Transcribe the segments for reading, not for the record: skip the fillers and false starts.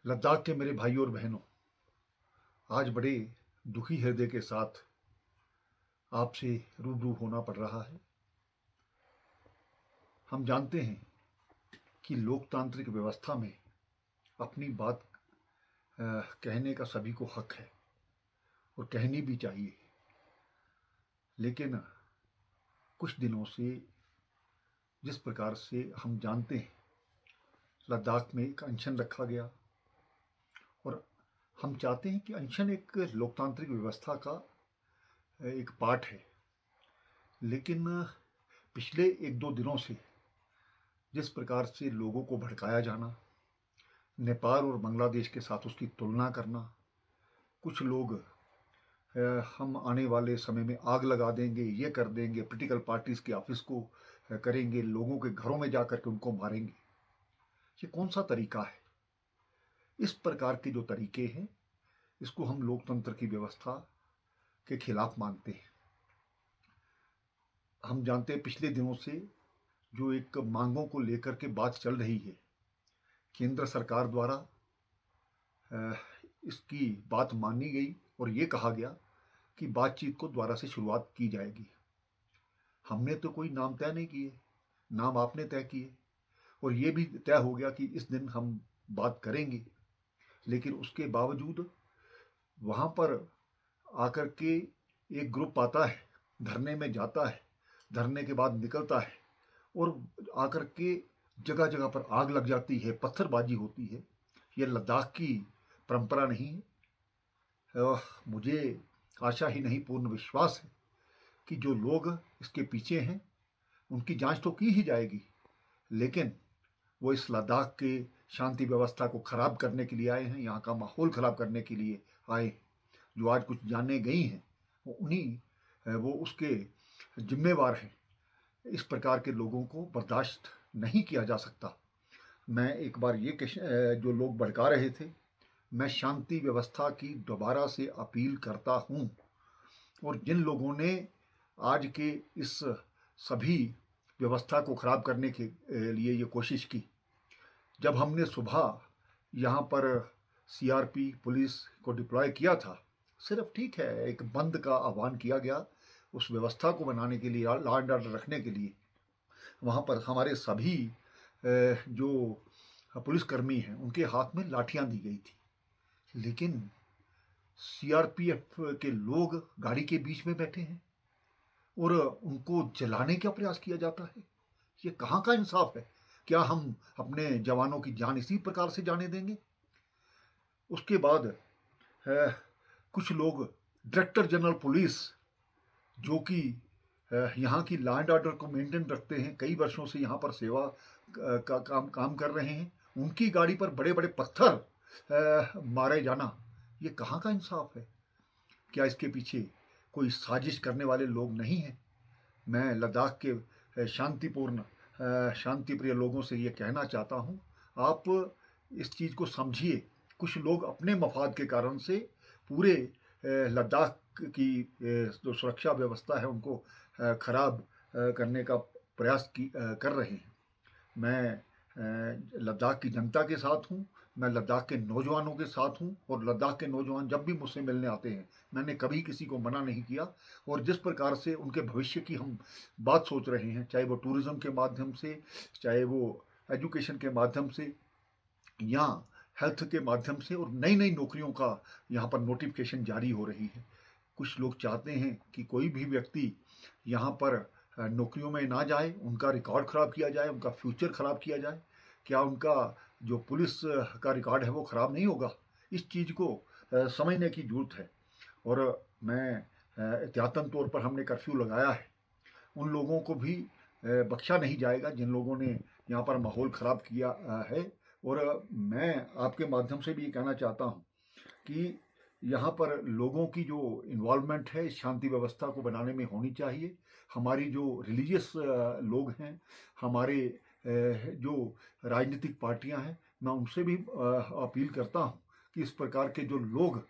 लद्दाख के मेरे भाइयों और बहनों, आज बड़े दुखी हृदय के साथ आपसे रूबरू होना पड़ रहा है। हम जानते हैं कि लोकतांत्रिक व्यवस्था में अपनी बात कहने का सभी को हक है और कहनी भी चाहिए। लेकिन कुछ दिनों से जिस प्रकार से हम जानते हैं, लद्दाख में एक अनशन रखा गया और हम चाहते हैं कि अनशन एक लोकतांत्रिक व्यवस्था का एक पार्ट है। लेकिन पिछले एक दो दिनों से जिस प्रकार से लोगों को भड़काया जाना, नेपाल और बांग्लादेश के साथ उसकी तुलना करना, कुछ लोग हम आने वाले समय में आग लगा देंगे, ये कर देंगे, पोलिटिकल पार्टीज़ के ऑफिस को करेंगे, लोगों के घरों में जा कर के उनको मारेंगे, ये कौन सा तरीका है? इस प्रकार के जो तरीके हैं, इसको हम लोकतंत्र की व्यवस्था के खिलाफ मानते हैं। हम जानते हैं पिछले दिनों से जो एक मांगों को लेकर के बात चल रही है, केंद्र सरकार द्वारा इसकी बात मानी गई और ये कहा गया कि बातचीत को दोबारा से शुरुआत की जाएगी। हमने तो कोई नाम तय नहीं किए, नाम आपने तय किए और ये भी तय हो गया कि इस दिन हम बात करेंगे। लेकिन उसके बावजूद वहाँ पर आकर के एक ग्रुप आता है, धरने में जाता है, धरने के बाद निकलता है और आकर के जगह जगह पर आग लग जाती है, पत्थरबाजी होती है। ये लद्दाख की परंपरा नहीं है। मुझे आशा ही नहीं पूर्ण विश्वास है कि जो लोग इसके पीछे हैं उनकी जांच तो की ही जाएगी, लेकिन वो इस लद्दाख के शांति व्यवस्था को खराब करने के लिए आए हैं, यहाँ का माहौल खराब करने के लिए आए हैं। जो आज कुछ जाने गई हैं वो उसके जिम्मेवार हैं। इस प्रकार के लोगों को बर्दाश्त नहीं किया जा सकता। मैं एक बार ये जो लोग भड़का रहे थे, मैं शांति व्यवस्था की दोबारा से अपील करता हूँ और जिन लोगों ने आज के इस सभी व्यवस्था को खराब करने के लिए ये कोशिश की, जब हमने सुबह यहाँ पर सीआरपी पुलिस को डिप्लॉय किया था, सिर्फ ठीक है एक बंद का आह्वान किया गया उस व्यवस्था को बनाने के लिए, लॉ एंड ऑर्डर रखने के लिए। वहाँ पर हमारे सभी जो पुलिसकर्मी हैं उनके हाथ में लाठियाँ दी गई थी, लेकिन सीआरपीएफ के लोग गाड़ी के बीच में बैठे हैं और उनको जलाने का प्रयास किया जाता है। ये कहाँ का इंसाफ है? क्या हम अपने जवानों की जान इसी प्रकार से जाने देंगे? उसके बाद कुछ लोग डायरेक्टर जनरल पुलिस, जो कि यहाँ की लॉ एंड ऑर्डर को मेंटेन रखते हैं, कई वर्षों से यहाँ पर सेवा का काम कर रहे हैं, उनकी गाड़ी पर बड़े बड़े पत्थर मारे जाना, ये कहाँ का इंसाफ है? क्या इसके पीछे कोई साजिश करने वाले लोग नहीं हैं? मैं लद्दाख के शांति प्रिय लोगों से ये कहना चाहता हूँ, आप इस चीज़ को समझिए। कुछ लोग अपने मफाद के कारण से पूरे लद्दाख की जो सुरक्षा व्यवस्था है उनको खराब करने का प्रयास कर रहे हैं। मैं लद्दाख की जनता के साथ हूँ, मैं लद्दाख के नौजवानों के साथ हूँ और लद्दाख के नौजवान जब भी मुझसे मिलने आते हैं, मैंने कभी किसी को मना नहीं किया। और जिस प्रकार से उनके भविष्य की हम बात सोच रहे हैं, चाहे वो टूरिज़्म के माध्यम से, चाहे वो एजुकेशन के माध्यम से या हेल्थ के माध्यम से, और नई नई नौकरियों का यहाँ पर नोटिफिकेशन जारी हो रही है। कुछ लोग चाहते हैं कि कोई भी व्यक्ति यहाँ पर नौकरियों में ना जाए, उनका रिकॉर्ड ख़राब किया जाए, उनका फ्यूचर ख़राब किया जाए। क्या उनका जो पुलिस का रिकॉर्ड है वो ख़राब नहीं होगा? इस चीज़ को समझने की ज़रूरत है। और मैं एहतियातन तौर पर हमने कर्फ्यू लगाया है। उन लोगों को भी बख्शा नहीं जाएगा जिन लोगों ने यहाँ पर माहौल ख़राब किया है। और मैं आपके माध्यम से भी ये कहना चाहता हूँ कि यहाँ पर लोगों की जो इन्वॉल्वमेंट है इस शांति व्यवस्था को बनाने में होनी चाहिए। हमारी जो रिलीजियस लोग हैं, हमारे जो राजनीतिक पार्टियां हैं, मैं उनसे भी अपील करता हूं कि इस प्रकार के जो लोग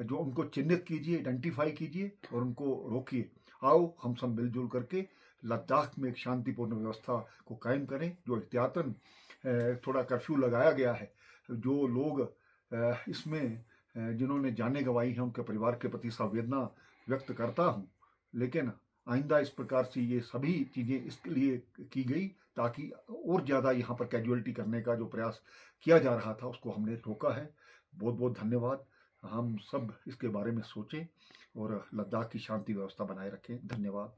जो उनको चिन्हित कीजिए, आइडेंटिफाई कीजिए और उनको रोकिए। आओ हम सब मिलजुल करके लद्दाख में एक शांतिपूर्ण व्यवस्था को कायम करें। जो एहतियातन थोड़ा कर्फ्यू लगाया गया है, जो लोग इसमें जिन्होंने जानें गंवाई हैं उनके परिवार के प्रति संवेदना व्यक्त करता हूँ। लेकिन आइंदा इस प्रकार से ये सभी चीज़ें इसलिए की गई ताकि और ज़्यादा यहाँ पर कैजुअलिटी करने का जो प्रयास किया जा रहा था उसको हमने रोका है। बहुत बहुत धन्यवाद। हम सब इसके बारे में सोचें और लद्दाख की शांति व्यवस्था बनाए रखें। धन्यवाद।